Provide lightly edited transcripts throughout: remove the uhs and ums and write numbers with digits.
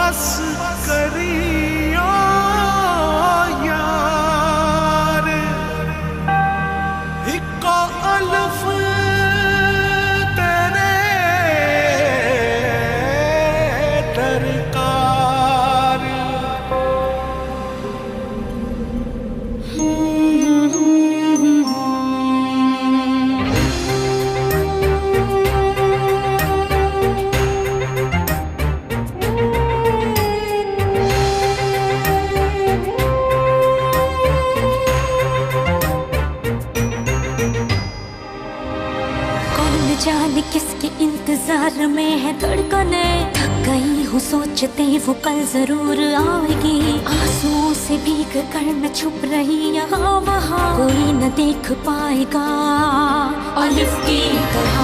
बस करियो यार इको अल्फ तेरे दरकार। जाने किसके इंतजार में है धड़कने, थक गई हूँ सोचते वो कल जरूर आएगी। आंसुओं से भीग कर मैं छुप रही यहाँ वहाँ, कोई न देख पाएगा अलिफ की तरह।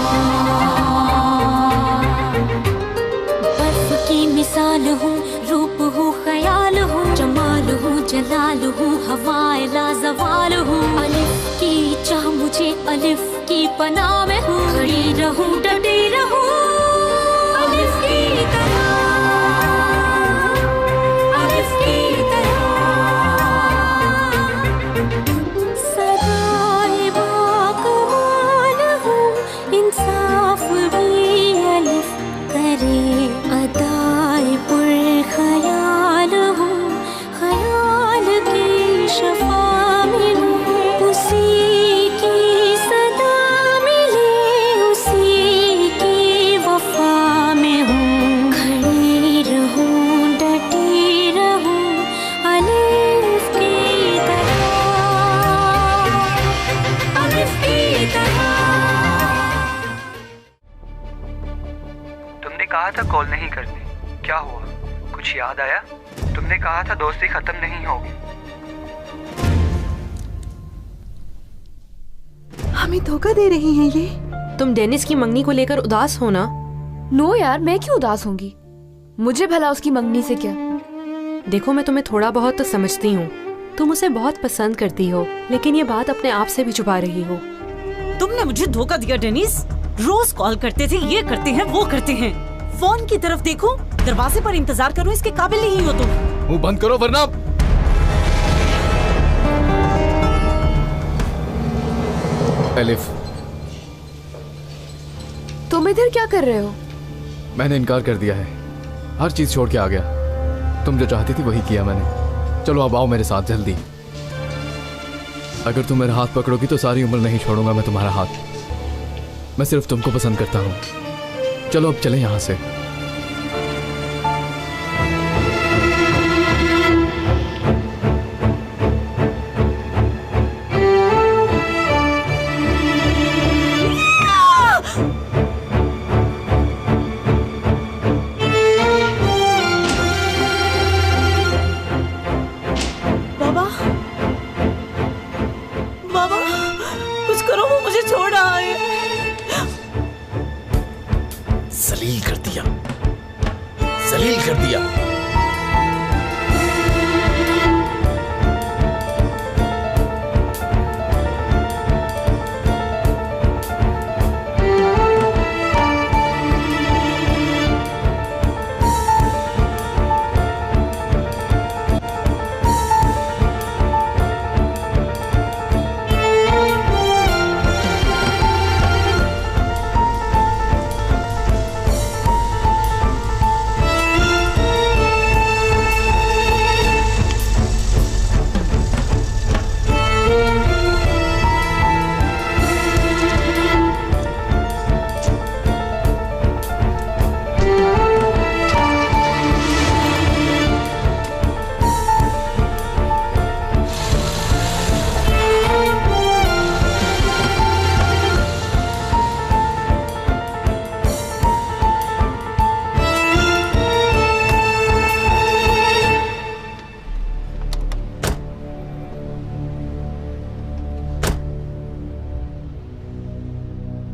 बर्फ की मिसाल हूँ, रूप हूँ, ख्याल हूँ, जमाल हूँ, जलाल हूँ, हवाए लाजवाल हूँ। अलिफ की चाह मुझे अलिफ की पनाह में हूँ, खड़ी रहूं डटी रहूं अलिफ की तरह, अलिफ की तरह। सदाए बाकमाल हूँ, इंसाफ भी अलिफ करे, अदाए पुरख्याल हूँ, ख्याल की शफा में हूँ, उसी की सदा मिले, उसी की वफा में हूँ। खड़ी रहूं डटी रहूं अलिफ की तरह, अलिफ की तरह। तुमने कहा था कॉल नहीं करती, क्या हुआ? कुछ याद आया? तुमने कहा था दोस्ती खत्म नहीं होगी। हमें धोखा दे रही हैं ये। तुम डेनिस की मंगनी को लेकर उदास हो ना? नो यार, मैं क्यों उदास होंगी? मुझे भला उसकी मंगनी से क्या? देखो, मैं तुम्हें थोड़ा बहुत तो समझती हूँ। तुम उसे बहुत पसंद करती हो, लेकिन ये बात अपने आप से भी छुपा रही हो। तुमने मुझे धोखा दिया डेनिस। रोज कॉल करते थे, ये करते हैं वो करते हैं। फोन की तरफ देखो, दरवाजे पर इंतजार करो, इसके काबिल नहीं हो तुम। मुंह बंद करो वरना। एलिफ, तुम इधर क्या कर रहे हो? मैंने इनकार कर दिया है, हर चीज छोड़ के आ गया। तुम जो चाहती थी वही किया मैंने। चलो अब आओ मेरे साथ जल्दी। अगर तुम मेरा हाथ पकड़ोगी तो सारी उम्र नहीं छोड़ूंगा मैं तुम्हारा हाथ। मैं सिर्फ तुमको पसंद करता हूँ। चलो अब चलें यहाँ से। बाबा, बाबा, कुछ करो, वो मुझे छोड़ रहा है। जलील कर दिया, जलील कर दिया।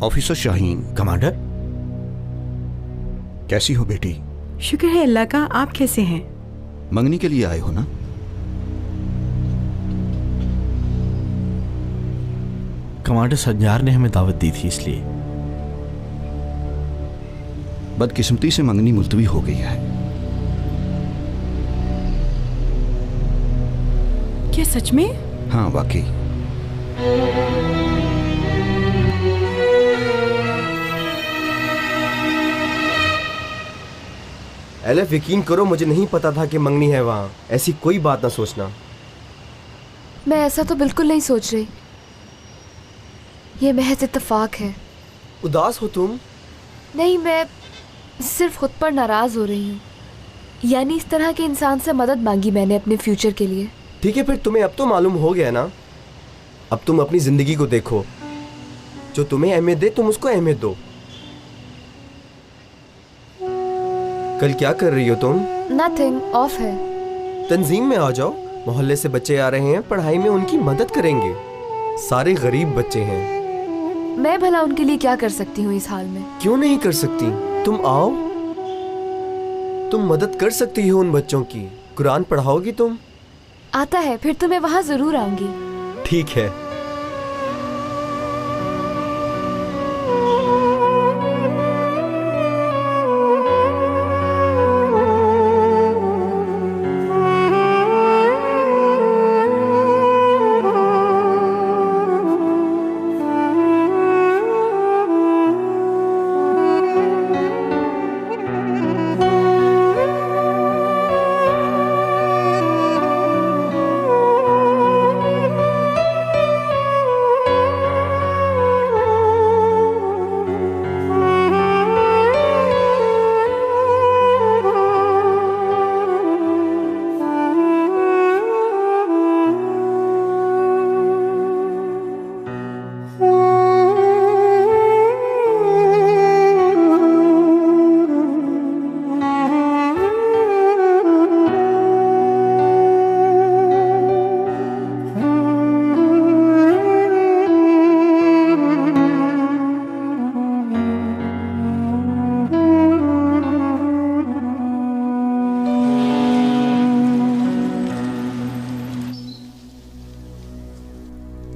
ऑफिसर शाहीन। कमांडर, कैसी हो बेटी? शुक्र है अल्लाह का। आप कैसे हैं? मंगनी के लिए आए हो ना? कमांडर सज्जार ने हमें दावत दी थी इसलिए। बदकिस्मती से मंगनी मुलतवी हो गई है। क्या सच में? हाँ वाकई। एलेफ, यकीन करो मुझे नहीं पता था कि मंगनी है वहाँ। ऐसी कोई बात ना सोचना। मैं ऐसा तो बिल्कुल नहीं सोच रही, ये महज इत्तेफाक है। उदास हो तुम? नहीं, मैं सिर्फ खुद पर नाराज हो रही हूँ। यानी इस तरह के इंसान से मदद मांगी मैंने अपने फ्यूचर के लिए। ठीक है, फिर तुम्हें अब तो मालूम हो गया ना। अब तुम अपनी जिंदगी को देखो, जो तुम्हें अहमियत दे तुम उसको अहमियत दो। कल क्या कर रही हो तुम? नथिंग, ऑफ है। तंजीम में आ जाओ, मोहल्ले से बच्चे आ रहे हैं, पढ़ाई में उनकी मदद करेंगे। सारे गरीब बच्चे हैं। मैं भला उनके लिए क्या कर सकती हूँ इस हाल में? क्यों नहीं कर सकती? तुम आओ, तुम मदद कर सकती हो उन बच्चों की। कुरान पढ़ाओगी तुम? आता है, फिर तो मैं वहाँ जरूर आऊंगी। ठीक है।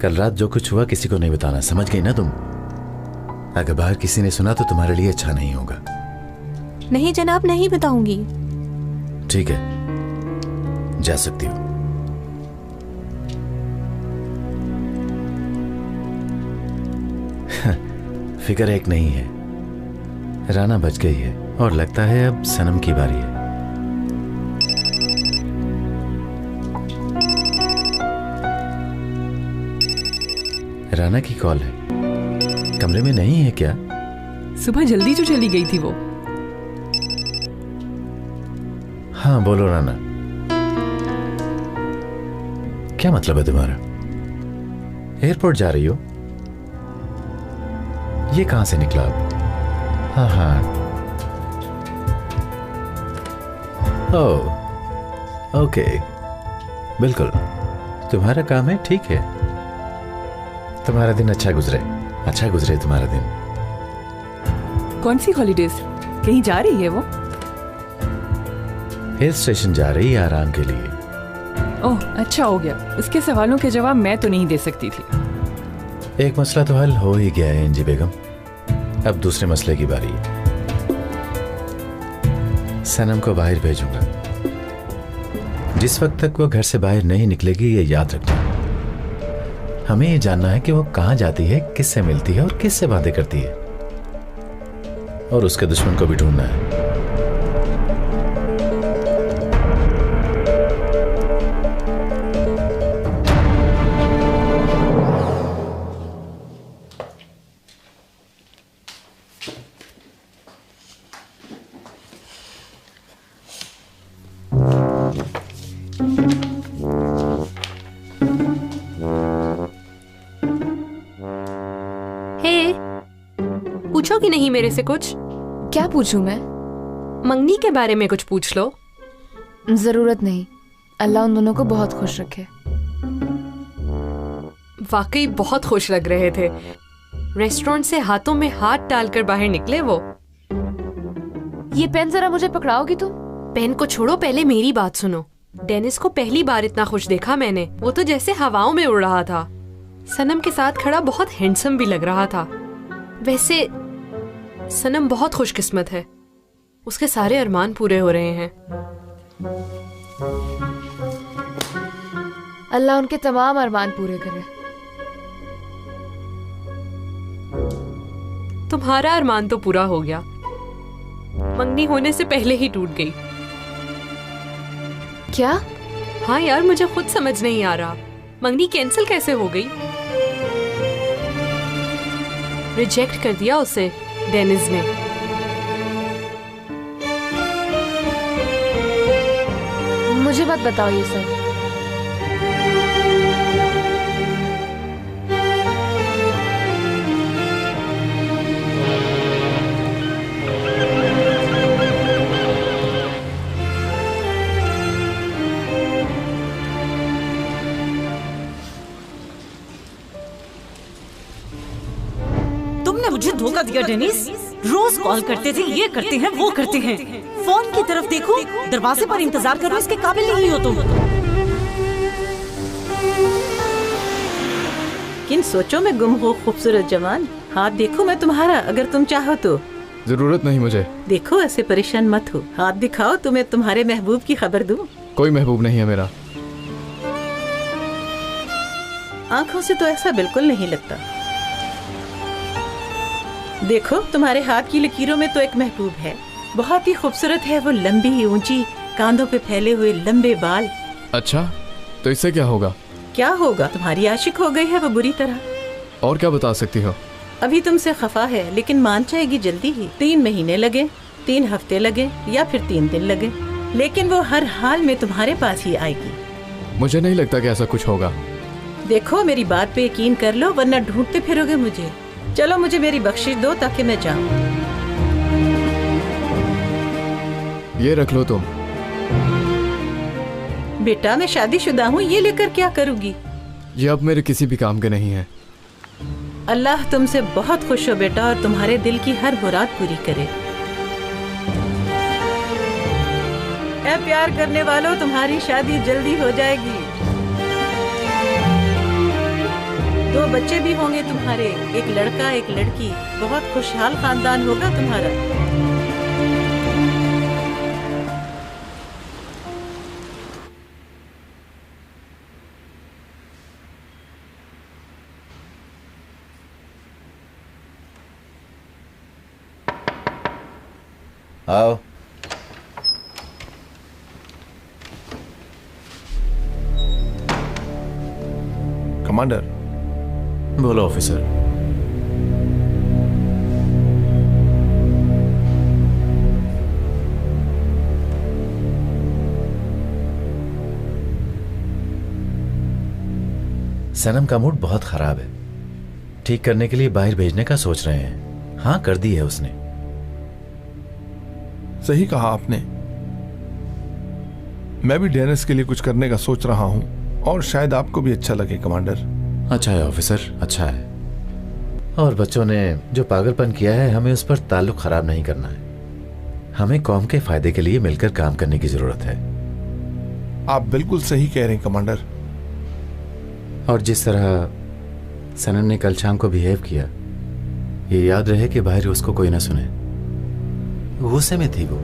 कल रात जो कुछ हुआ किसी को नहीं बताना, समझ गई ना तुम? अगर बाहर किसी ने सुना तो तुम्हारे लिए अच्छा नहीं होगा। नहीं जनाब, नहीं बताऊंगी। ठीक है, जा सकती हो। फिक्र एक नहीं है, राना बच गई है और लगता है अब सनम की बारी है। राना की कॉल है। कमरे में नहीं है क्या? सुबह जल्दी जो चली गई थी वो। हाँ बोलो राना, क्या मतलब है तुम्हारा? एयरपोर्ट जा रही हो? ये कहां से निकला अब? हाँ हाँ, ओह ओके, बिल्कुल तुम्हारा काम है, ठीक है। तुम्हारा दिन अच्छा गुजरे, अच्छा गुजरे तुम्हारा दिन। कौन सी हॉलीडेज? कहीं जा रही है वो? हिल स्टेशन जा रही है आराम के लिए। ओह अच्छा हो गया, इसके सवालों के जवाब मैं तो नहीं दे सकती थी। एक मसला तो हल हो ही गया है इंजी बेगम, अब दूसरे मसले की बारी है। सनम को बाहर भेजूंगा। जिस वक्त तक वो घर से बाहर नहीं निकलेगी ये याद रखना। हमें ये जानना है कि वो कहां जाती है, किससे मिलती है और किससे बातें करती है, और उसके दुश्मन को भी ढूंढना है। पूछोगी नहीं मेरे से कुछ? क्या पूछूं मैं? मंगनी के बारे में कुछ पूछ लो। जरूरत नहीं, अल्लाह उन दोनों को बहुत खुश रखे। वाकई बहुत खुश लग रहे थे। रेस्टोरेंट से हाथों में हाथ डालकर बाहर निकले वो। ये पेन जरा मुझे पकड़ाओगी तुम? पेन को छोड़ो, पहले मेरी बात सुनो। डेनिस को पहली बार इतना खुश देखा मैंने। वो तो जैसे हवाओं में उड़ रहा था। सनम के साथ खड़ा बहुत हैंडसम भी लग रहा था। वैसे सनम बहुत खुशकिस्मत है, उसके सारे अरमान पूरे हो रहे हैं। अल्लाह उनके तमाम अरमान पूरे करे। तुम्हारा अरमान तो पूरा हो गया, मंगनी होने से पहले ही टूट गई। क्या? हाँ यार, मुझे खुद समझ नहीं आ रहा, मंगनी कैंसिल कैसे हो गई? रिजेक्ट कर दिया उसे डेनिस ने। मुझे मत बताओ ये सब। तुमने मुझे धोखा दिया डेनिस। रोज कॉल करते थे, ये करते हैं वो करते हैं। फोन की तरफ देखो, दरवाजे पर इंतजार करो, इसके काबिल नहीं हो तुम। किन सोचों में गुम हो खूबसूरत जवान? हाथ देखो मैं तुम्हारा, अगर तुम चाहो तो। जरूरत नहीं मुझे। देखो ऐसे परेशान मत हो, हाथ दिखाओ तो मैं तुम्हारे महबूब की खबर दूं। कोई महबूब नहीं है मेरा। आंखों से तो ऐसा बिल्कुल नहीं लगता। देखो तुम्हारे हाथ की लकीरों में तो एक महबूब है, बहुत ही खूबसूरत है वो, लंबी ऊंची, कांधों पे फैले हुए लंबे बाल। अच्छा, तो इससे क्या होगा? क्या होगा? तुम्हारी आशिक हो गई है वो बुरी तरह। और क्या बता सकती हो? अभी तुमसे खफा है, लेकिन मान जाएगी जल्दी ही। 3 महीने लगे, 3 हफ्ते लगे या फिर 3 दिन लगे, लेकिन वो हर हाल में तुम्हारे पास ही आएगी। मुझे नहीं लगता कि ऐसा कुछ होगा। देखो मेरी बात पे यकीन कर लो, वरना ढूंढते फिरोगे मुझे। चलो मुझे मेरी बख्शिश दो ताकि मैं जाऊं। ये रख लो तुम। बेटा मैं शादीशुदा हूँ, ये लेकर क्या करूँगी? ये अब मेरे किसी भी काम के नहीं है। अल्लाह तुमसे बहुत खुश हो बेटा, और तुम्हारे दिल की हर मुराद पूरी करे। ऐ प्यार करने वालों, तुम्हारी शादी जल्दी हो जाएगी। 2 बच्चे भी होंगे तुम्हारे, एक लड़का एक लड़की। बहुत खुशहाल खानदान होगा तुम्हारा। आओ। कमांडर। बोलो ऑफिसर। सनम का मूड बहुत खराब है, ठीक करने के लिए बाहर भेजने का सोच रहे हैं। हाँ कर दी है उसने। सही कहा आपने, मैं भी डेनिस के लिए कुछ करने का सोच रहा हूं, और शायद आपको भी अच्छा लगे कमांडर। अच्छा है ऑफिसर, अच्छा है। और बच्चों ने जो पागलपन किया है, हमें उस पर ताल्लुक खराब नहीं करना है। हमें कौम के फायदे के लिए मिलकर काम करने की जरूरत है। आप बिल्कुल सही कह रहे हैं कमांडर। और जिस तरह सनम ने कल शाम को बिहेव किया, ये याद रहे कि बाहर उसको कोई ना सुने। गुस्से में थी वो।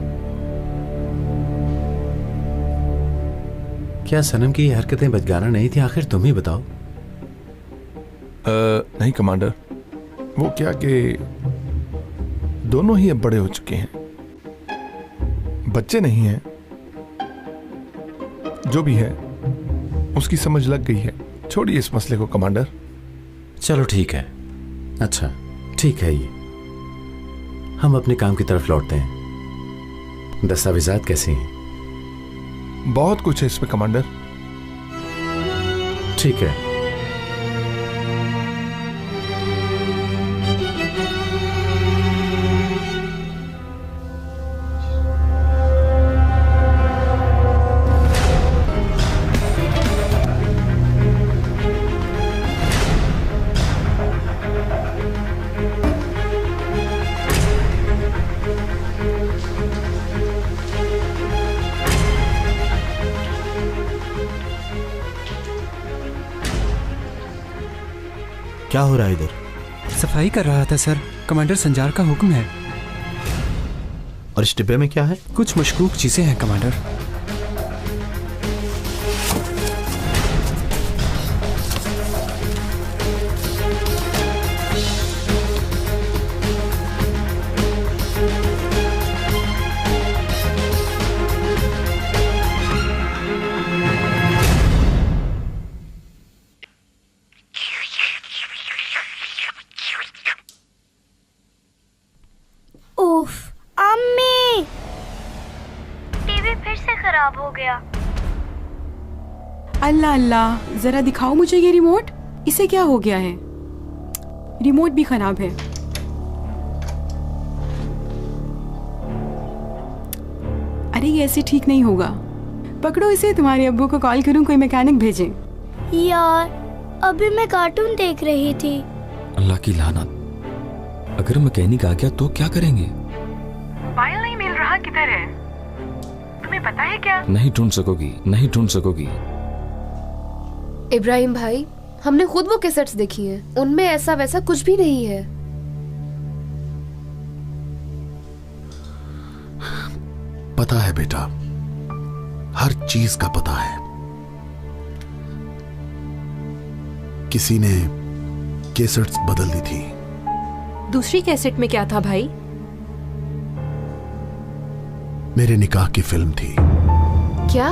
क्या सनम की हरकतें बचगाना नहीं थी? आखिर तुम ही बताओ। नहीं कमांडर, वो क्या कि दोनों ही अब बड़े हो चुके हैं, बच्चे नहीं हैं। जो भी है उसकी समझ लग गई है। छोड़िए इस मसले को कमांडर। चलो ठीक है। अच्छा ठीक है, ये हम अपने काम की तरफ लौटते हैं। दस्तावेजात कैसी हैं? बहुत कुछ है इसमें कमांडर। ठीक है। क्या हो रहा है इधर? सफाई कर रहा था सर, कमांडर संजार का हुक्म है। और इस डिब्बे में क्या है? कुछ मशकूक चीजें हैं कमांडर। उफ, अम्मी टीवी फिर से खराब हो गया। अल्लाह अल्लाह, जरा दिखाओ मुझे ये रिमोट। इसे क्या हो गया है? रिमोट भी खराब है। अरे ये ऐसे ठीक नहीं होगा। पकड़ो इसे, तुम्हारे अब्बू को कॉल करूं, कोई मैकेनिक भेजें। यार अभी मैं कार्टून देख रही थी। अल्लाह की लानत, अगर मैकेनिक आ गया तो क्या करेंगे? पायल नहीं मिल रहा, किधर है? तुम्हें पता है क्या? नहीं ढूंढ सकोगी, नहीं ढूंढ सकोगी। इब्राहिम भाई, हमने खुद वो कैसेट्स देखी हैं, उनमें ऐसा वैसा कुछ भी नहीं है। पता है बेटा, हर चीज का पता है। किसी ने कैसेट्स बदल दी थी। दूसरी कैसेट में क्या था भाई? मेरे निकाह की फिल्म थी। क्या?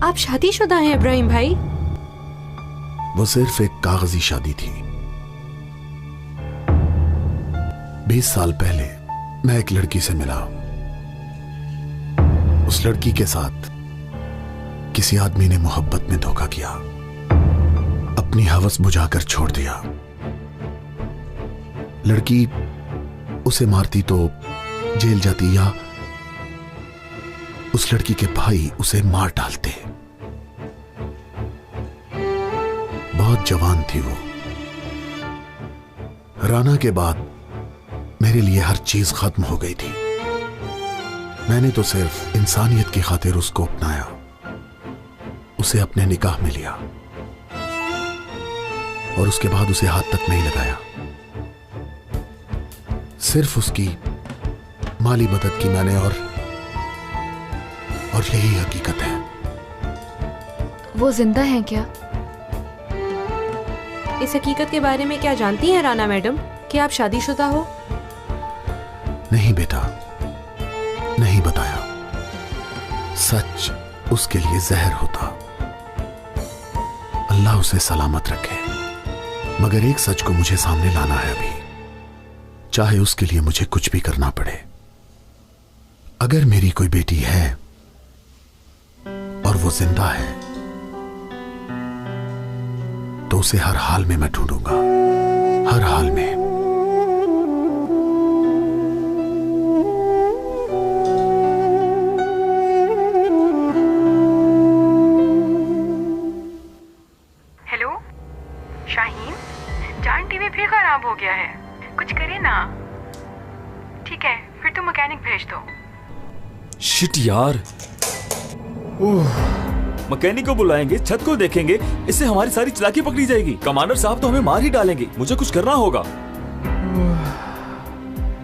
आप शादीशुदा हैं इब्राहिम भाई? वो सिर्फ एक कागजी शादी थी। 20 साल पहले मैं एक लड़की से मिला। उस लड़की के साथ किसी आदमी ने मोहब्बत में धोखा किया, अपनी हवस बुझाकर छोड़ दिया। लड़की उसे मारती तो जेल जाती, या उस लड़की के भाई उसे मार डालते। बहुत जवान थी वो। राना के बाद मेरे लिए हर चीज खत्म हो गई थी। मैंने तो सिर्फ इंसानियत की खातिर उसको अपनाया, उसे अपने निकाह में लिया और उसके बाद उसे हाथ तक नहीं लगाया। सिर्फ उसकी माली मदद की मैंने, और यही हकीकत है। वो जिंदा है क्या? इस हकीकत के बारे में क्या जानती हैं राना मैडम कि आप शादीशुदा हो? नहीं बेटा, नहीं बताया। सच उसके लिए जहर होता। अल्लाह उसे सलामत रखे। मगर एक सच को मुझे सामने लाना है अभी, चाहे उसके लिए मुझे कुछ भी करना पड़े। अगर मेरी कोई बेटी है और वो जिंदा है तो उसे हर हाल में मैं ढूंढूंगा, हर हाल में। हेलो शाहीन, जान टीवी फिर खराब हो गया है, कुछ करे ना। ठीक है, फिर तुम मैकेनिक भेज दो। शिट यार, मैकेनिक को बुलाएंगे, छत को देखेंगे, इससे हमारी सारी चालाकी पकड़ी जाएगी। कमांडर साहब तो हमें मार ही डालेंगे। मुझे कुछ करना होगा।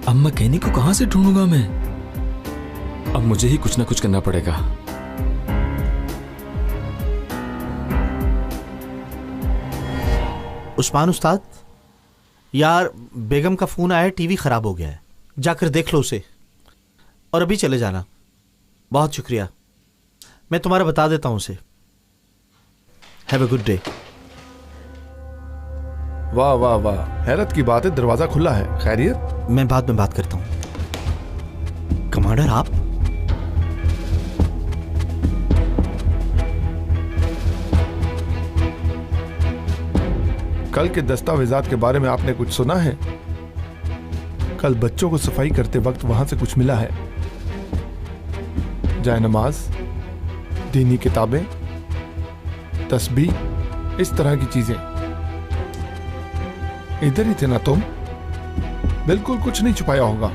अब मैकेनिक को कहां से ढूंढूंगा मैं? अब मुझे ही कुछ ना कुछ करना पड़ेगा। उस्मान उस्ताद, यार बेगम का फोन आया, टीवी खराब हो गया है, जाकर देख लो उसे और अभी चले जाना। बहुत शुक्रिया, मैं तुम्हारा बता देता हूं उसे। Have a good day. वाह वाह वाह, हैरत की बात है, दरवाजा खुला है। खैरियत? मैं बाद में बात करता हूं। कमांडर आप? कल के दस्तावेजात के बारे में आपने कुछ सुना है? कल बच्चों को सफाई करते वक्त वहां से कुछ मिला है। जायनमाज, दीनी किताबें, तस्बीह, इस तरह की चीजें। इधर ही थे ना तुम? बिल्कुल कुछ नहीं छुपाया होगा।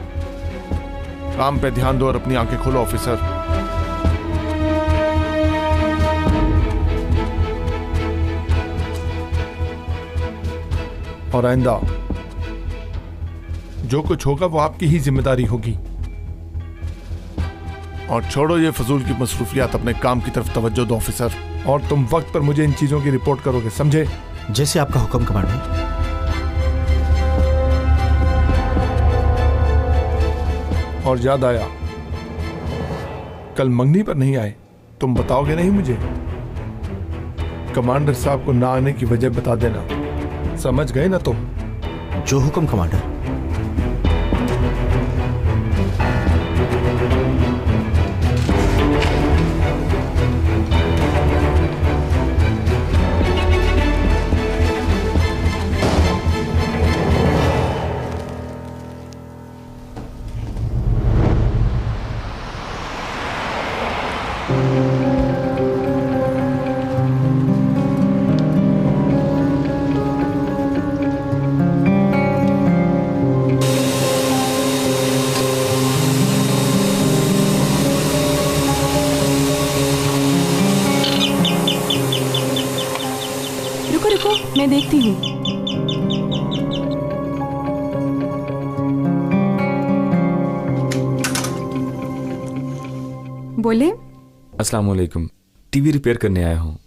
काम पे ध्यान दो और अपनी आंखें खोलो ऑफिसर। और आइंदा जो कुछ होगा वो आपकी ही जिम्मेदारी होगी। और छोड़ो ये फजूल की मसरूफियात, अपने काम की तरफ तवज्जो दो ऑफिसर। और तुम वक्त पर मुझे इन चीजों की रिपोर्ट करोगे, समझे? जैसे आपका हुक्म कमांडर। और याद आया, कल मंगनी पर नहीं आए, तुम बताओगे नहीं मुझे? कमांडर साहब को ना आने की वजह बता देना, समझ गए ना तुम? जो हुक्म कमांडर। देखती हूँ। बोले। अस्सलाम वालेकुम। टीवी रिपेयर करने आया हूँ।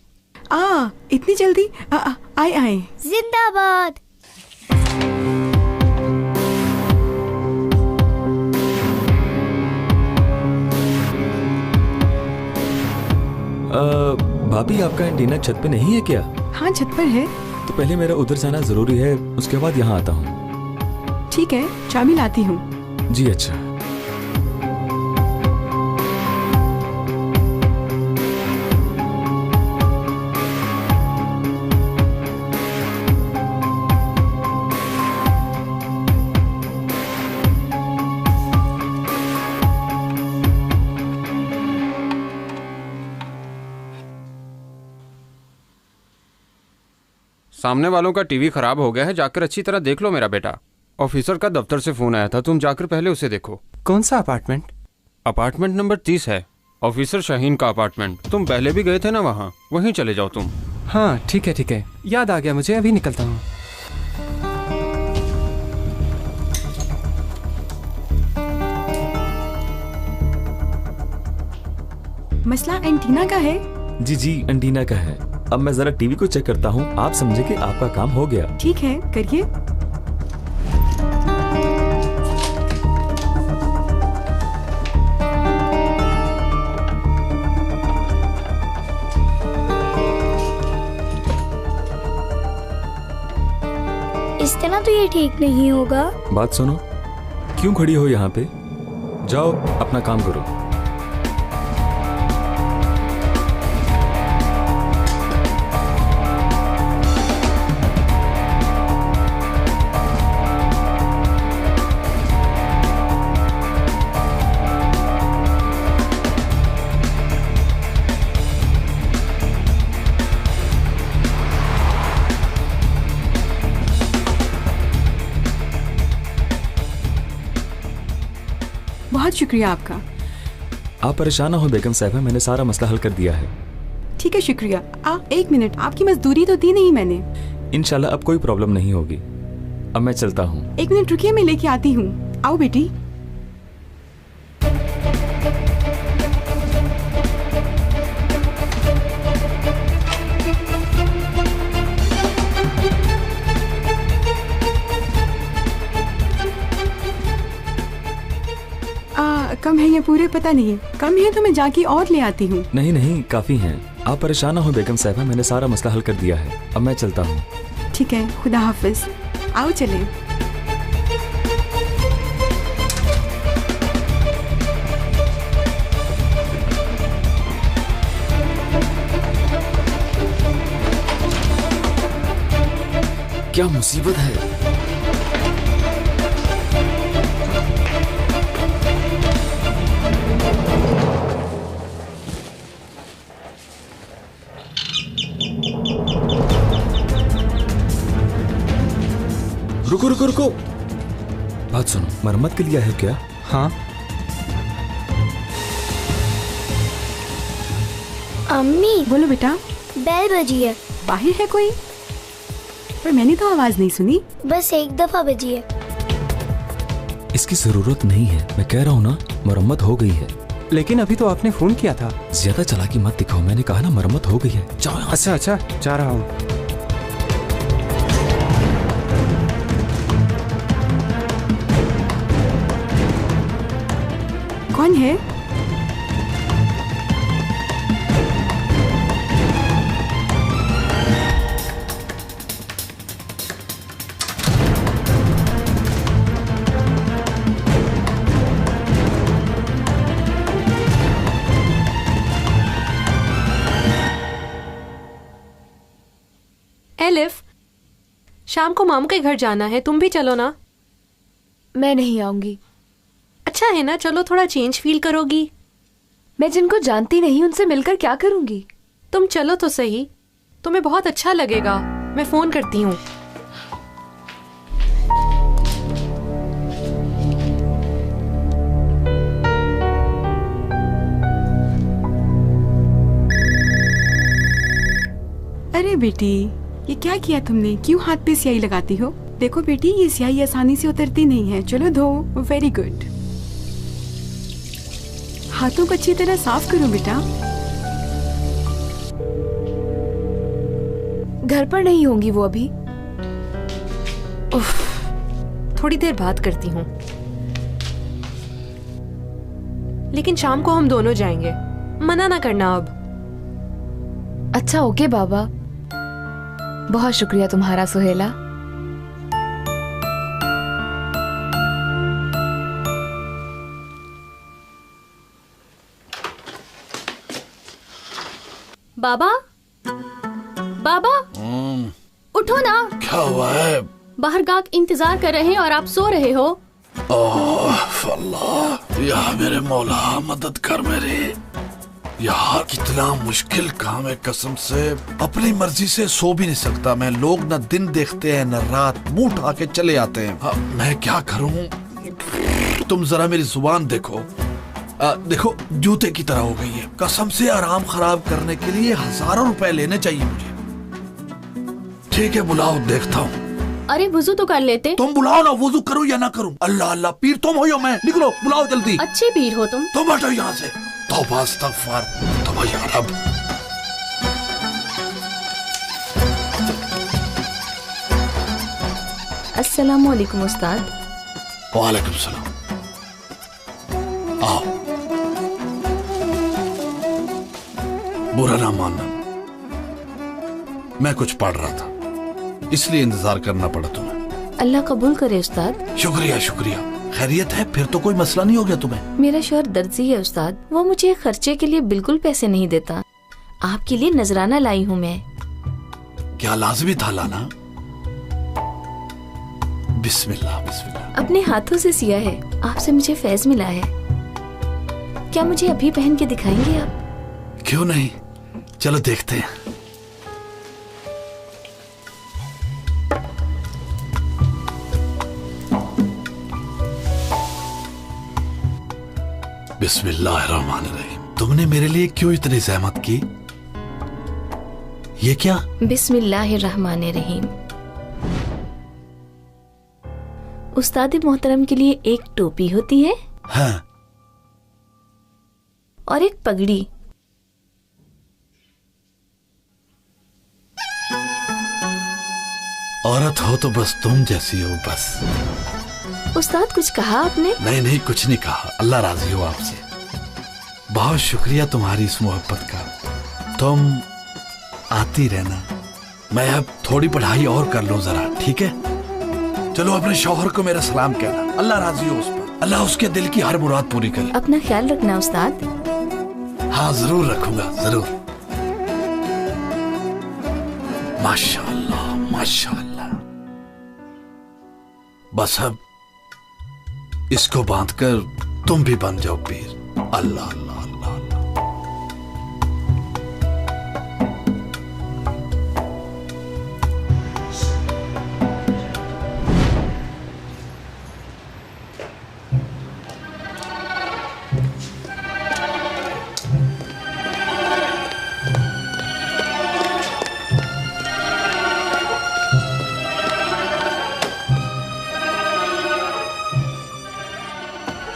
इतनी जल्दी? आए आए। जिंदाबाद। भाभी, आपका एंटीना छत पे नहीं है क्या? हाँ, छत पर है। तो पहले मेरा उधर जाना जरूरी है, उसके बाद यहाँ आता हूँ। ठीक है, चाबी लाती हूँ। जी अच्छा। सामने वालों का टीवी खराब हो गया है, जाकर अच्छी तरह देख लो मेरा बेटा। ऑफिसर का दफ्तर से फोन आया था, तुम जाकर पहले उसे देखो। कौन सा अपार्टमेंट? अपार्टमेंट नंबर 30 है, ऑफिसर शाहीन का अपार्टमेंट। तुम पहले भी गए थे ना वहाँ, वहीं चले जाओ तुम। हाँ ठीक है, याद आ गया मुझे, अभी निकलता हूँ। मसला एंटीना का है? जी एंटीना का है। अब मैं जरा टीवी को चेक करता हूँ, आप समझे कि आपका काम हो गया। ठीक है, करिए। इस तरह तो ये ठीक नहीं होगा। बात सुनो, क्यों खड़ी हो यहाँ पे? जाओ अपना काम करो। बहुत शुक्रिया आपका। आप परेशान ना हो बेगम साहिबा, मैंने सारा मसला हल कर दिया है। ठीक है, शुक्रिया। एक मिनट, आपकी मजदूरी तो दी नहीं मैंने। इंशाल्लाह अब कोई प्रॉब्लम नहीं होगी। अब मैं चलता हूँ। एक मिनट रुकिए, मैं लेके आती हूँ। आओ बेटी। कम है ये पूरे? पता नहीं, कम है तो मैं जाके और ले आती हूँ। नहीं काफी हैं। आप परेशान ना हो बेगम साहिबा, मैंने सारा मसला हल कर दिया है। अब मैं चलता हूँ। ठीक है, खुदा हाफिज। आओ चले। क्या मुसीबत है। रुको। बात सुनो, मरम्मत के लिए है क्या? हाँ। अम्मी। बोलो बेटा। बेल बजी है। बाहर है कोई? पर मैंने तो आवाज नहीं सुनी। बस एक दफा बजी है। इसकी जरूरत नहीं है, मैं कह रहा हूँ ना, मरम्मत हो गई है। लेकिन अभी तो आपने फोन किया था। ज्यादा चालाकी मत दिखाओ, मैंने कहा ना मरम्मत हो गई है। जाओ। अच्छा, जा रहा हूँ। कौन है? एलिफ, शाम को मामू के घर जाना है, तुम भी चलो ना। मैं नहीं आऊंगी। अच्छा है ना, चलो थोड़ा चेंज फील करोगी। मैं जिनको जानती नहीं उनसे मिलकर क्या करूंगी? तुम चलो तो सही, तुम्हें बहुत अच्छा लगेगा। मैं फोन करती हूँ। अरे बेटी, ये क्या किया तुमने? क्यों हाथ पे स्याही लगाती हो? देखो बेटी, ये स्याही आसानी से उतरती नहीं है। चलो धो। Very good. हाथों को अच्छी तरह साफ करो बेटा। घर पर नहीं होंगी वो अभी? उफ, थोड़ी देर बात करती हूँ, लेकिन शाम को हम दोनों जाएंगे। मना ना करना अब। अच्छा ओके बाबा। बहुत शुक्रिया तुम्हारा सुहेला। बाबा, बाबा उठो ना। क्या हुआ है? बाहर गाहक इंतजार कर रहे हैं और आप सो रहे हो। ओह अल्लाह, या मेरे मौला मदद कर मेरी। यार कितना मुश्किल काम है, कसम से अपनी मर्जी से सो भी नहीं सकता मैं। लोग न दिन देखते हैं न रात, मुंह उठा के चले आते हैं। मैं क्या करूं? तुम जरा मेरी जुबान देखो। देखो जूते की तरह हो गई है। कसम से आराम खराब करने के लिए हजारों रुपए लेने चाहिए मुझे। ठीक है बुलाओ, देखता हूँ। अरे वुजू तो कर लेते। तुम बुलाओ ना, वुजू करूँ या ना करूँ। अल्लाह अल्लाह, पीर तुम हो या मैं? निकलो, बुलाओ जल्दी। अच्छे पीर हो तुम। तुम हटो यहाँ से। तौबा इस्तगफार, तौबा या रब। अस्सलाम वालेकुम उस्ताद। वालेकुम सलाम। आओ, बुरा ना मानना, मैं कुछ पढ़ रहा था इसलिए इंतजार करना पड़ा तुम्हें। अल्लाह कबूल करे उस्ताद। शुक्रिया शुक्रिया। खैरियत है? फिर तो कोई मसला नहीं हो गया तुम्हें? मेरा शौहर दर्जी है उस्ताद, वो मुझे खर्चे के लिए बिल्कुल पैसे नहीं देता। आपके लिए नजराना लाई हूँ मैं। क्या लाजमी था लाना? बिस्मिल्लाह बिस्मिल्लाह। अपने हाथों से सिया है, आपसे मुझे फैज मिला है। क्या मुझे अभी पहन के दिखाएंगे आप? क्यों नहीं, चलो देखते हैं। बिस्मिल्लाहिर्रहमानिर्रहीम। तुमने मेरे लिए क्यों इतनी ज़हमत की? ये क्या? बिस्मिल्लाहिर्रहमानिर्रहीम। उस्ताद मोहतरम के लिए एक टोपी होती है। हाँ। और एक पगड़ी। औरत हो तो बस तुम जैसी हो बस। उस्ताद कुछ कहा आपने? नहीं नहीं, कुछ नहीं कहा। अल्लाह राजी हो आपसे। बहुत शुक्रिया तुम्हारी इस मोहब्बत का। तुम आती रहना, मैं अब थोड़ी पढ़ाई और कर लूं जरा, ठीक है? चलो अपने शौहर को मेरा सलाम कहना। अल्लाह राजी हो उस पर, अल्लाह उसके दिल की हर मुराद पूरी करे। अपना ख्याल रखना उस्ताद। हाँ जरूर रखूंगा, जरूर। माशाअल्लाह माशाअल्लाह। बस अब इसको बांधकर तुम भी बन जाओ पीर। अल्लाह अल्लाह अल्लाह अल्लाह।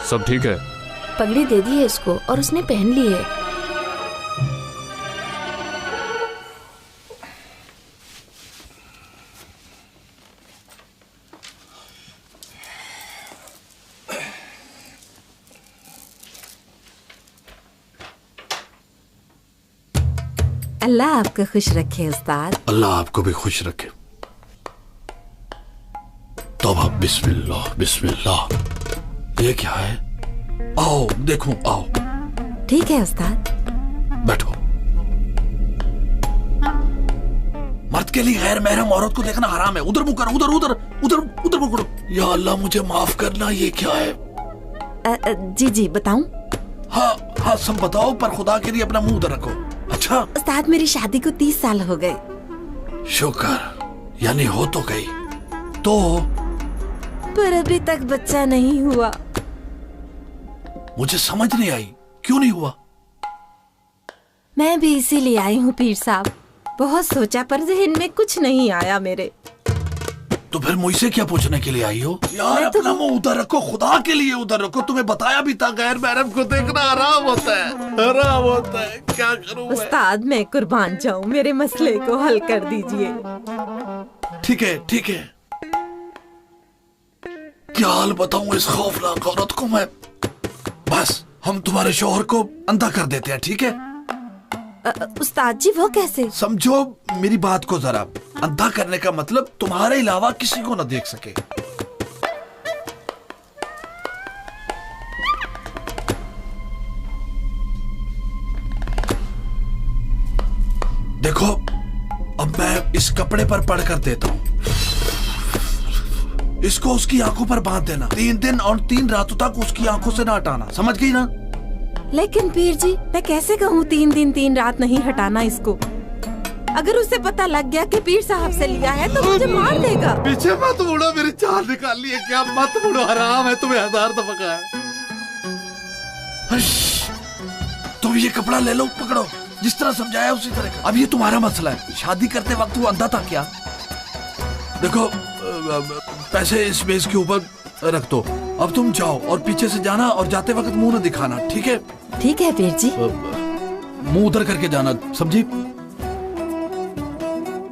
सब ठीक है? पगड़ी दे दी है इसको और उसने पहन ली है। अल्लाह आपको खुश रखे उस्ताद। अल्लाह आपको भी खुश रखे। तौबा, बिस्मिल्लाह बिस्मिल्लाह। ये क्या है? आओ देखो, आओ। ठीक है उस्ताद। बैठो। मर्द के लिए गैर महरम औरत को देखना हराम है। उधर मुंह करो, उधर उधर उधर उधर मुंह करो। या अल्लाह मुझे माफ करना, ये क्या है? जी जी बताऊं? हाँ हाँ सब बताओ, पर खुदा के लिए अपना मुंह उधर रखो। अच्छा उस्ताद, मेरी शादी को 30 साल हो गए। शुक्र, यानी हो तो गई। तो पर अभी तक बच्चा नहीं हुआ। मुझे समझ नहीं आई, क्यों नहीं हुआ? मैं भी इसीलिए आई हूँ पीर साहब। बहुत सोचा पर जहन में कुछ नहीं आया मेरे। तो फिर मुझसे क्या पूछने के लिए आई हो? यार अपना मुंह उधर रखो, खुदा के लिए उधर रखो। तुम्हें बताया भी था गैर महरम को देखना हराम होता है, हराम होता है। क्या करूं मैं? उस्ताद मैं कुर्बान जाऊं, मेरे मसले को हल कर दीजिए। ठीक है ठीक है, क्या हाल बताऊं इस खौफनाक औरत को मैं। बस हम तुम्हारे शौहर को अंधा कर देते हैं, ठीक है? उस्ताद जी वो कैसे? समझो मेरी बात को जरा। अंधा करने का मतलब तुम्हारे अलावा किसी को न देख सके। देखो अब मैं इस कपड़े पर पढ़ कर देता हूं, इसको उसकी आंखों पर बांध देना। 3 दिन और 3 रातों तक उसकी आंखों से ना हटाना, समझ गई ना? लेकिन पीर जी मैं कैसे कहूँ 3 दिन 3 रात नहीं हटाना इसको? अगर उसे पता लग गया कि पीर साहब से लिया है तो मुझे मार देगा। पीछे मत मुड़ो, मेरी जान निकाल ली है क्या? मत मुड़ो, हराम है, तुम्हें 1000 दफा कहा है। तुम ये कपड़ा ले लो, पकड़ो, जिस तरह समझाया उसी तरह का। अब ये तुम्हारा मसला है, शादी करते वक्त वो अंधा था क्या? देखो पैसे इस मेज के ऊपर रख दो। अब तुम जाओ और पीछे से जाना और जाते वक्त मुंह न दिखाना, ठीक है? ठीक है पीर जी। मुंह उधर करके जाना, समझी?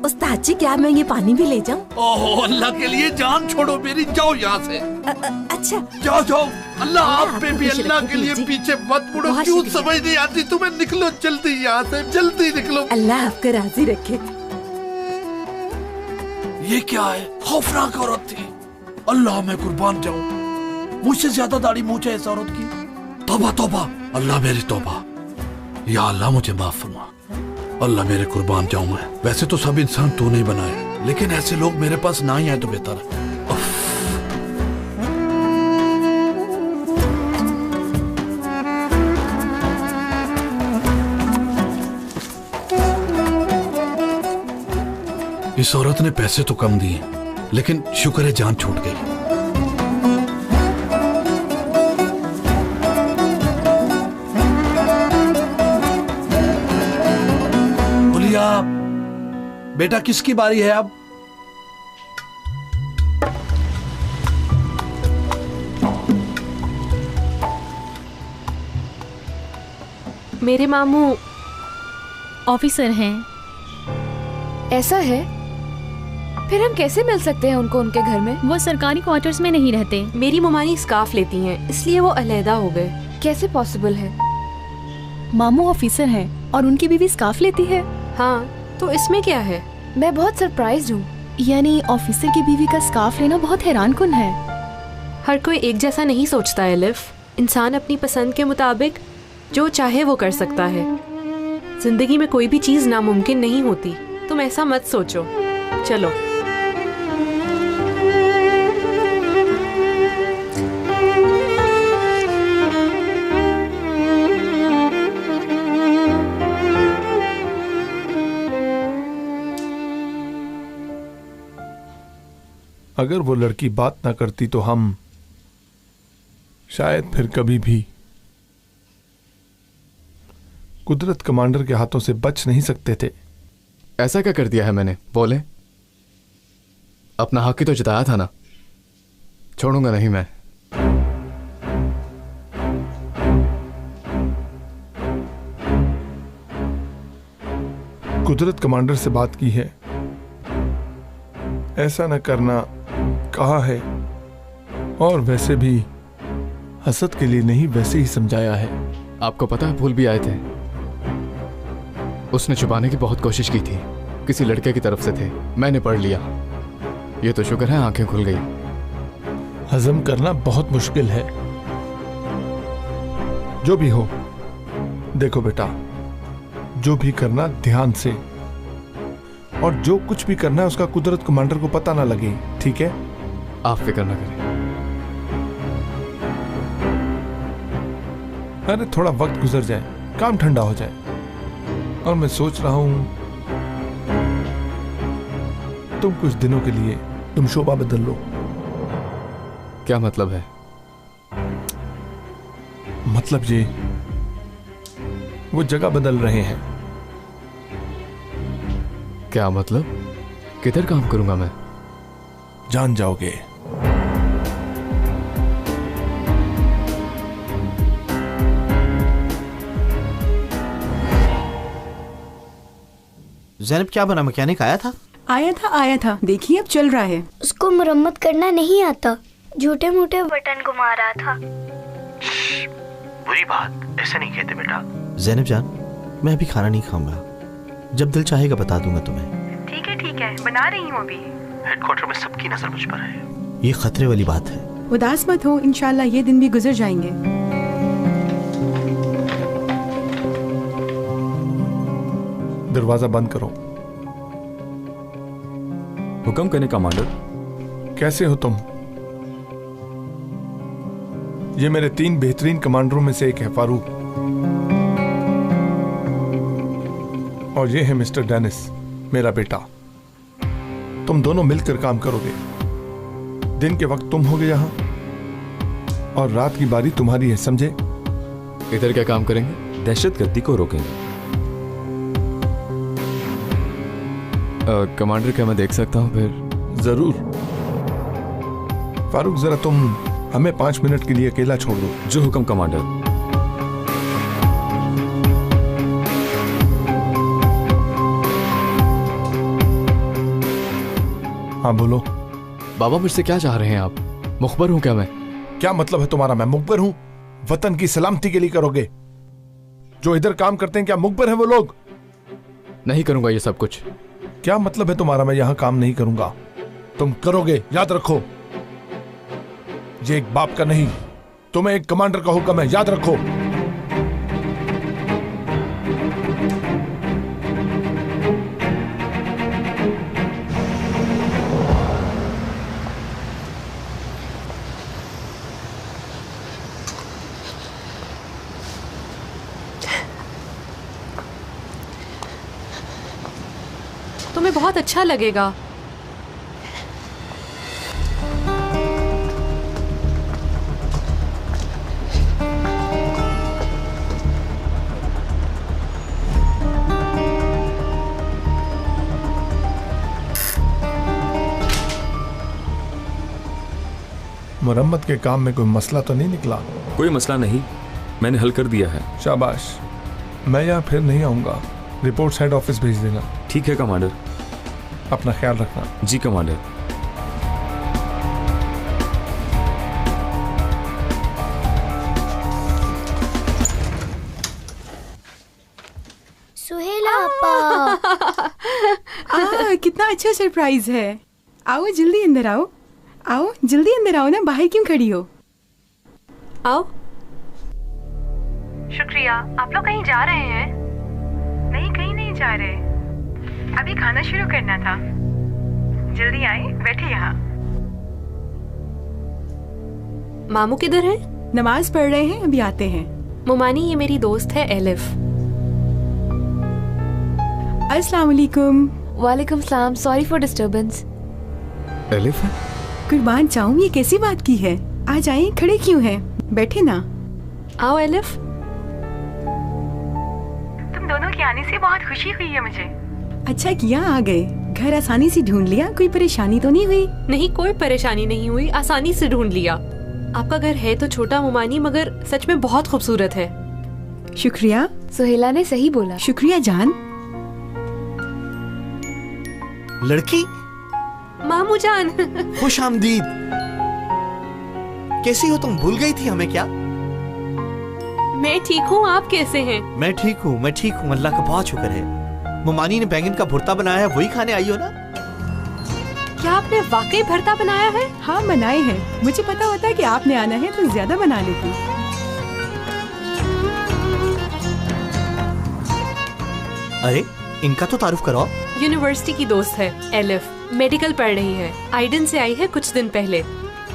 उस्ताद जी क्या मैं ये पानी भी ले जाऊं? ओह अल्लाह के लिए जान छोड़ो मेरी, जाओ यहाँ से। अच्छा जाओ जाओ, अल्लाह आप पे भी, अल्लाह के लिए पीछे मत मुड़ो। क्यों समझ नहीं आती तुम्हें? निकलो जल्दी यहाँ से, जल्दी निकलो। अल्लाह आपको राजी रखे। ये क्या है? खौफनाक औरत थी, अल्लाह मैं कुर्बान जाऊं। मुझसे ज्यादा दाढ़ी मूंछ है इस औरत की। तौबा तौबा, अल्लाह मेरी तौबा, या अल्लाह मुझे माफ फरमा। अल्लाह मेरे कुर्बान जाऊं मैं। वैसे तो सब इंसान तू नहीं बनाए, लेकिन ऐसे लोग मेरे पास ना ही आए तो बेहतर है। इस औरत ने पैसे तो कम दिए, लेकिन शुक्र है जान छूट गई। बोलिया बेटा किसकी बारी है अब? मेरे मामू ऑफिसर हैं। ऐसा है? फिर हम कैसे मिल सकते हैं उनको उनके घर में? वो सरकारी क्वार्टर्स में नहीं रहते। मेरी ममानी स्काफ लेती हैं, इसलिए वो अलहदा हो गए। कैसे पॉसिबल है? मामू ऑफिसर हैं और उनकी बीवी स्काफ लेती है। हाँ तो इसमें क्या है? मैं बहुत सरप्राइज्ड हूँ। यानी ऑफिसर की बीवी का स्काफ लेना बहुत हैरानकुन है। हर कोई एक जैसा नहीं सोचता एलिफ। इंसान अपनी पसंद के मुताबिक जो चाहे वो कर सकता है। जिंदगी में कोई भी चीज नामुमकिन नहीं होती। तुम ऐसा मत सोचो। चलो अगर वो लड़की बात ना करती तो हम शायद फिर कभी भी कुदरत कमांडर के हाथों से बच नहीं सकते थे। ऐसा क्या कर दिया है मैंने? बोले, अपना हक ही तो जताया था ना। छोड़ूंगा नहीं मैं। कुदरत कमांडर से बात की है, ऐसा न करना कहा है, और वैसे भी हसद के लिए नहीं वैसे ही समझाया है। आपको पता है भूल भी आए थे। उसने छुपाने की बहुत कोशिश की थी, किसी लड़के की तरफ से थे। मैंने पढ़ लिया। ये तो शुक्र है आंखें खुल गई। हजम करना बहुत मुश्किल है। जो भी हो, देखो बेटा, जो भी करना ध्यान से, और जो कुछ भी करना है उसका कुदरत कमांडर को पता ना लगे, ठीक है? आप फिक्र ना करें। अरे थोड़ा वक्त गुजर जाए, काम ठंडा हो जाए, और मैं सोच रहा हूं तुम कुछ दिनों के लिए तुम शोभा बदल लो। क्या मतलब है? मतलब ये, वो जगह बदल रहे हैं। क्या मतलब? किधर काम करूंगा मैं? जान जाओगे। ज़ैनब क्या बना? मैकेनिक आया था? आया था, देखिए अब चल रहा है। उसको मरम्मत करना नहीं आता, झूठे मूठे बटन घुमा रहा था। बुरी बात, ऐसे नहीं कहते बेटा। ज़ैनब जान, मैं अभी खाना नहीं खाऊंगा, जब दिल चाहेगा बता दूंगा तुम्हें। ठीक है, बना रही हूँ अभी। हेडक्वार्टर में सबकी नजर मुझ पर है, ये खतरे वाली बात है। उदास मत हो, इंशाल्लाह ये दिन भी गुजर जाएंगे। दरवाजा बंद करो। हुक्म करने कमांडर। कैसे हो तुम? ये मेरे 3 बेहतरीन कमांडरों में से एक है फारूक, और ये है मिस्टर डेनिस, मेरा बेटा। तुम दोनों मिलकर काम करोगे। दिन के वक्त तुम होगे यहां और रात की बारी तुम्हारी है, समझे? इधर क्या काम करेंगे? दहशतगर्दी को रोकेंगे। कमांडर, क्या मैं देख सकता हूं फिर? जरूर। फारूक, जरा तुम हमें 5 मिनट के लिए अकेला छोड़ दो। जो हुक्म कमांडर। हाँ बोलो। बाबा, मुझसे क्या चाह रहे हैं आप? मुखबर हूं क्या मैं? क्या मतलब है तुम्हारा? मैं मुखबर हूं? वतन की सलामती के लिए करोगे? जो इधर काम करते हैं क्या मुखबर है वो लोग? नहीं करूंगा ये सब कुछ। क्या मतलब है तुम्हारा? मैं यहां काम नहीं करूंगा। तुम करोगे, याद रखो। ये एक बाप का नहीं, तुम्हें एक कमांडर का हुक्म है, याद रखो। तुम्हें बहुत अच्छा लगेगा। मुरम्मत के काम में कोई मसला तो नहीं निकला? कोई मसला नहीं, मैंने हल कर दिया है। शाबाश। मैं यहाँ फिर नहीं आऊंगा। रिपोर्ट हेड ऑफिस भेज देना। ठीक है कमांडर। अपना ख्याल रखना। जी कमांडर। सुहेला आपा। कितना अच्छा सरप्राइज है। आओ जल्दी अंदर आओ। आओ जल्दी अंदर आओ ना, बाहर क्यों खड़ी हो? आओ। शुक्रिया। आप लोग कहीं जा रहे हैं? नहीं, कहीं नहीं जा रहे, अभी खाना शुरू करना था। जल्दी आए, बैठे यहाँ। मामू किधर है? नमाज पढ़ रहे हैं, अभी आते हैं। मुमानी, ये मेरी दोस्त है एलिफ। अस्सलाम वालेकुम। वालेकुम सलाम। Sorry for disturbance. एलिफ है? कुर्बान जाऊं, ये कैसी बात की है? आ जाएं, खड़े क्यों हैं? बैठे ना। आओ एलिफ। तुम दोनों के आने से बहुत खुशी हुई है मुझे। अच्छा किया आ गए, घर आसानी से ढूंढ लिया। कोई परेशानी तो नहीं हुई? नहीं, कोई परेशानी नहीं हुई, आसानी से ढूंढ लिया। आपका घर है तो छोटा मुमानी, मगर सच में बहुत खूबसूरत है। शुक्रिया। सुहेला ने सही बोला। शुक्रिया जान। लड़की? मामू जान। खुश आमदीद। कैसी हो तुम? भूल गई थी हमें क्या? मैं ठीक हूँ, आप कैसे हैं? मैं ठीक हूँ, अल्लाह का बहुत शुक्र है। मुमानी ने बैंगन का भुर्ता बनाया है, वही खाने आई हो ना? क्या आपने वाकई भरता बनाया है? हाँ बनाए हैं, मुझे पता होता है कि आपने आना है तो ज्यादा बना लेती। अरे इनका तो तारुफ करो। यूनिवर्सिटी की दोस्त है एलिफ, मेडिकल पढ़ रही है, आइडन से आई है कुछ दिन पहले।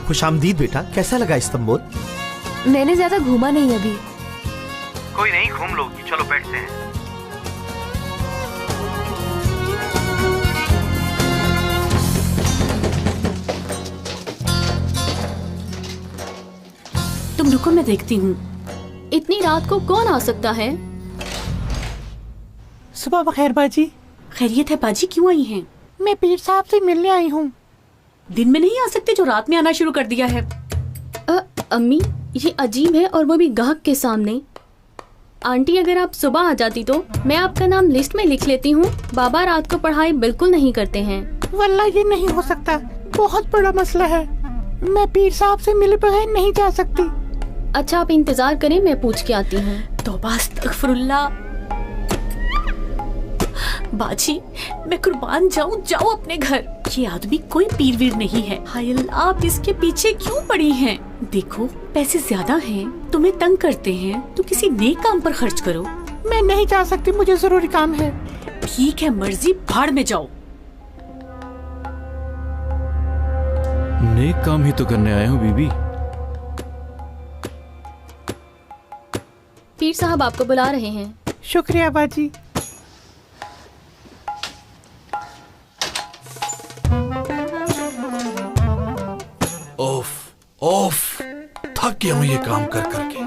खुशामदीद बेटा, कैसा लगा इस्तांबुल? मैंने ज्यादा घूमा नहीं अभी। कोई नहीं, घूम लोगी, चलो बैठते हैं। तुम रुको, मैं देखती हूँ। इतनी रात को कौन आ सकता है? सुबह बखैर बाजी, खैरियत है बाजी, क्यों आई हैं? मैं पीर साहब से मिलने आई हूँ। दिन में नहीं आ सकते जो रात में आना शुरू कर दिया है? अम्मी ये अजीब है, और वो भी गाहक के सामने। आंटी अगर आप सुबह आ जाती तो मैं आपका नाम लिस्ट में लिख लेती हूँ। बाबा रात को पढ़ाई बिल्कुल नहीं करते हैं। वल्लाह ये नहीं हो सकता, बहुत बड़ा मसला है। मैं पीर साहब से मिले बगैर नहीं जा सकती। अच्छा आप इंतजार करें, मैं पूछ के आती हूँ। तौबा अस्तगफिरुल्लाह। बाजी मैं कुर्बान जाऊं, जाओ अपने घर। ये आदमी कोई पीर वीर नहीं है। हाय अल्लाह, आप इसके पीछे क्यों पड़ी हैं? देखो पैसे ज्यादा हैं, तुम्हें तंग करते हैं तो किसी नेक काम पर खर्च करो। मैं नहीं जा सकती, मुझे जरूरी काम है। ठीक है मर्जी, भाड़ में जाओ। नेक काम ही तो करने आए हो बीबी। पीर साहब आपको बुला रहे हैं। शुक्रिया बाजी। ओफ ओफ, थक गया हूं ये काम कर करके।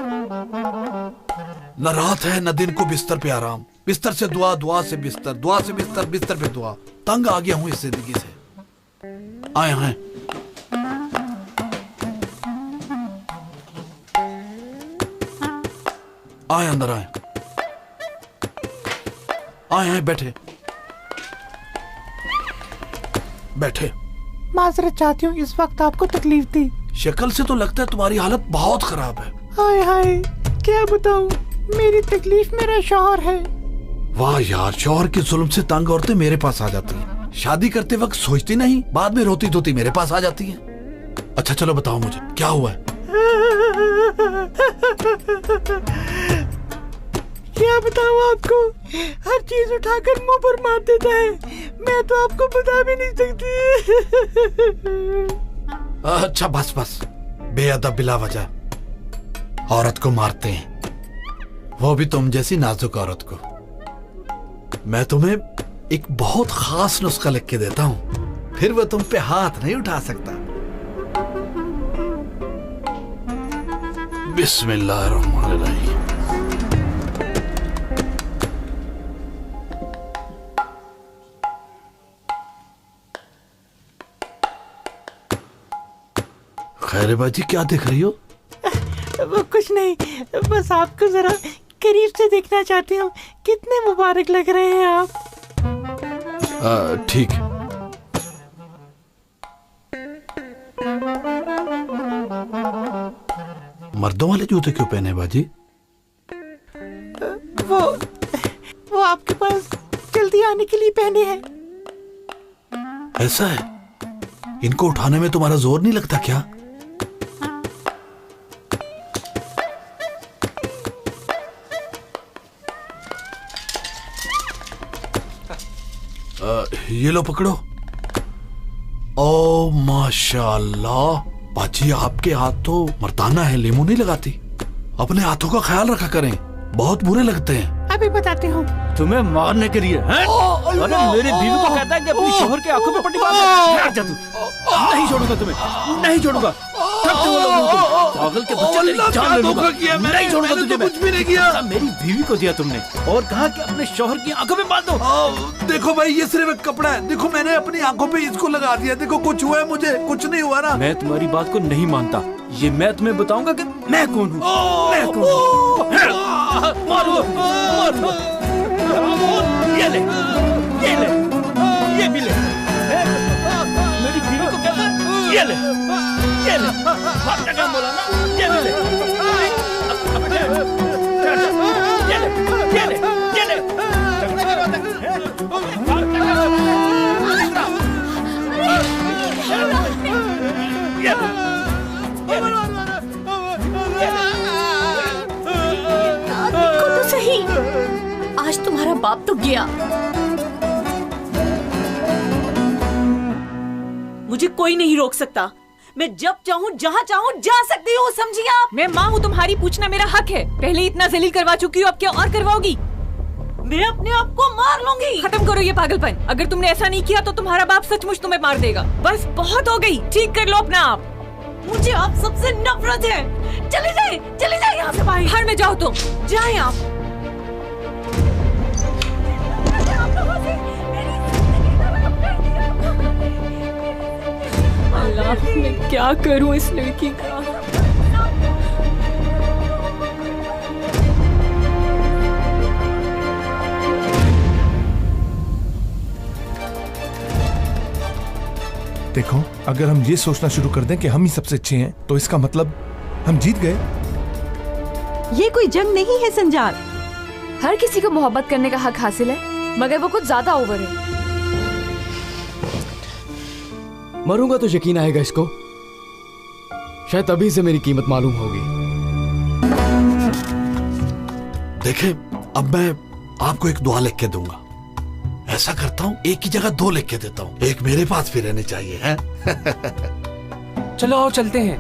न रात है न दिन को बिस्तर पे आराम, बिस्तर से दुआ, दुआ से बिस्तर, दुआ से बिस्तर, बिस्तर पे दुआ। तंग आ गया हूं इस जिंदगी से। आए हैं आए, अंदर आए, आए हैं, बैठे बैठे। माजरत चाहती हूँ, इस वक्त आपको तकलीफ दी। शक्ल से तो लगता है तुम्हारी हालत बहुत खराब है। हाय हाय, क्या बताऊँ, मेरी तकलीफ मेरा शौहर है। वाह यार, शौहर के जुल्म से तंग औरतें मेरे पास आ जाती हैं। शादी करते वक्त सोचती नहीं, बाद में रोती धोती मेरे पास आ जाती हैं। अच्छा चलो बताओ मुझे क्या हुआ है। क्या बताऊँ आपको, हर चीज उठाकर मुंह पर मार देता है। मैं तो आपको बता भी नहीं सकती। अच्छा बस बस, बेअदब बिला वजह औरत को मारते हैं, वो भी तुम जैसी नाजुक औरत को। मैं तुम्हें एक बहुत खास नुस्खा लिख के देता हूं, फिर वो तुम पे हाथ नहीं उठा सकता। बिस्मिल्लाहिर्रहमानिर्रहीम। खैर बाजी, क्या देख रही हो? वो कुछ नहीं, बस आपको जरा करीब से देखना चाहती हूँ। कितने मुबारक लग रहे हैं आप। ठीक है। मर्दों वाले जूते क्यों पहने बाजी? वो आपके पास जल्दी आने के लिए पहने हैं। ऐसा है? इनको उठाने में तुम्हारा जोर नहीं लगता क्या? ये लो पकड़ो। ओ माशाल्लाह, बाजी आपके हाथ तो मर्दाना है, लीमू नहीं लगाती। अपने हाथों का ख्याल रखा करें, बहुत बुरे लगते हैं। अभी बताती हूँ। तुम्हें मारने के लिए हैं? अरे मेरी बीवी को कहता है कि अपनी शोहर के आंखों में पट्टी बांध दे। नहीं छोड़ूंगा तुम्हें, नहीं छोड़ूंगा। पागल के बच्चे, मेरी जान ले लूंगा। नहीं छोड़ूंगा तुझे मैं। कुछ भी नहीं किया। मेरी बीवी को दिया तुमने और कहा कि अपने शोहर की आंखों में बांध दो। देखो भाई, ये सिर्फ एक कपड़ा है। देखो मैंने अपनी आंखों पे इसको लगा दिया। देखो कुछ हुआ है मुझे? कुछ नहीं हुआ ना। मैं तुम्हारी बात को नहीं मानता। ये मैं तुम्हें बताऊंगा कि मैं कौन हूँ। मैं कौन हूँ। मारो, मारो। ये ले, ये ले, ये भी ले। मेरी बीवी को कहता है ये ले, ये ले। बात का काम बोला ना, ये भी ले। ये ले, ये ले, ये ले। देखो तो सही, आज तुम्हारा बाप तो गया। मुझे कोई नहीं रोक सकता। मैं जब चाहूँ जहाँ चाहूँ जा सकती हूँ, समझिए आप। मैं माँ हूँ, तुम्हारी पूछना मेरा हक है। पहले इतना जलील करवा चुकी हो, अब क्या और करवाओगी? मैं अपने आप को मार लूंगी। खत्म करो ये पागलपन। अगर तुमने ऐसा नहीं किया तो तुम्हारा बाप सचमुच तुम्हें मार देगा। बस बहुत हो गई, ठीक कर लो अपना आप। मुझे आप सबसे नफरत है। चले जाए यहाँ से बाहर। बाहर में जाओ तुम, जाए आप। अल्लाह, मैं क्या करूं इस लड़की का। देखो, अगर हम ये सोचना शुरू कर दें कि हम ही सबसे अच्छे हैं तो इसका मतलब हम जीत गए। ये कोई जंग नहीं है संजार। हर किसी को मोहब्बत करने का हक हासिल है, मगर वो कुछ ज्यादा ओवर है। मरूंगा तो यकीन आएगा इसको, शायद तभी से मेरी कीमत मालूम होगी। देखें, अब मैं आपको एक दुआ लिख के दूंगा। ऐसा करता हूँ, एक की जगह 2 लिख के देता हूँ। एक मेरे पास भी रहने चाहिए है। चलो आओ चलते हैं।